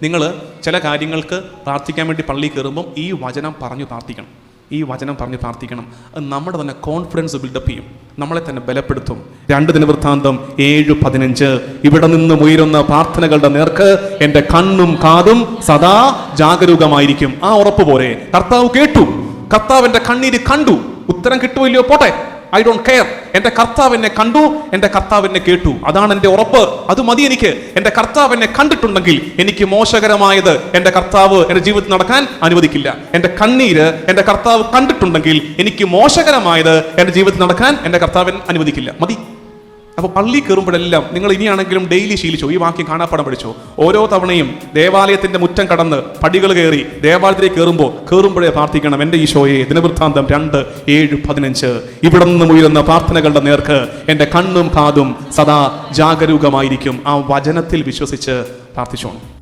നിങ്ങൾ ചില കാര്യങ്ങൾക്ക് പ്രാർത്ഥിക്കാൻ വേണ്ടി പള്ളിയിൽ കയറുമ്പം ഈ വചനം പറഞ്ഞു പ്രാർത്ഥിക്കണം. ഈ വചനം പറഞ്ഞ് പ്രാർത്ഥിക്കണം. അത് നമ്മുടെ തന്നെ കോൺഫിഡൻസ് ബിൽഡപ്പ് ചെയ്യും, നമ്മളെ തന്നെ ബലപ്പെടുത്തും. 2 ദിനവൃത്താന്തം 7:15 ഇവിടെ നിന്നും ഉയരുന്ന പ്രാർത്ഥനകളുടെ നേർക്ക് എൻ്റെ കണ്ണും കാതും സദാ ജാഗരൂകമായിരിക്കും. ആ ഉറപ്പ് പോരെ. കർത്താവ് കേട്ടു, കർത്താവ് എൻ്റെ കണ്ണീര് കണ്ടു. ഉത്തരം കിട്ടുമല്ലയോ പോട്ടെ, ഐ ഡോണ്ട് കെയർ. എൻ്റെ കർത്താവ് എന്നെ കണ്ടു, എൻ്റെ കർത്താവ് എന്നെ കേട്ടു. അതാണ് എൻ്റെ ഉറപ്പ്. അത് മതി എനിക്ക്. എൻ്റെ കർത്താവ് എന്നെ കണ്ടിട്ടുണ്ടെങ്കിൽ എനിക്ക് മോശകരമായത് എൻ്റെ കർത്താവ് എൻ്റെ ജീവിതത്തിൽ നടക്കാൻ അനുവദിക്കില്ല. എൻ്റെ കണ്ണീര് എൻ്റെ കർത്താവ് കണ്ടിട്ടുണ്ടെങ്കിൽ എനിക്ക് മോശകരമായത് എൻ്റെ ജീവിതത്തിൽ നടക്കാൻ എൻ്റെ കർത്താവ് അനുവദിക്കില്ല. മതി. അപ്പോൾ പള്ളി കയറുമ്പോഴെല്ലാം നിങ്ങൾ ഇനിയാണെങ്കിലും ഡെയിലി ശീലിച്ചോ, ഈ വാക്യം കാണാപ്പാടം പഠിച്ചോ. ഓരോ തവണയും ദേവാലയത്തിന്റെ മുറ്റം കടന്ന് പടികൾ കയറി ദേവാലയത്തിലേക്ക് കയറുമ്പോഴേ പ്രാർത്ഥിക്കണം, എൻ്റെ ഈശോയെ. ദിനവൃത്താന്തം 2:7-15 ഇവിടെ നിന്നും ഉയരുന്ന പ്രാർത്ഥനകളുടെ നേർക്ക് എൻ്റെ കണ്ണും കാതും സദാ ജാഗരൂകമായിരിക്കും. ആ വചനത്തിൽ വിശ്വസിച്ച് പ്രാർത്ഥിച്ചോണം.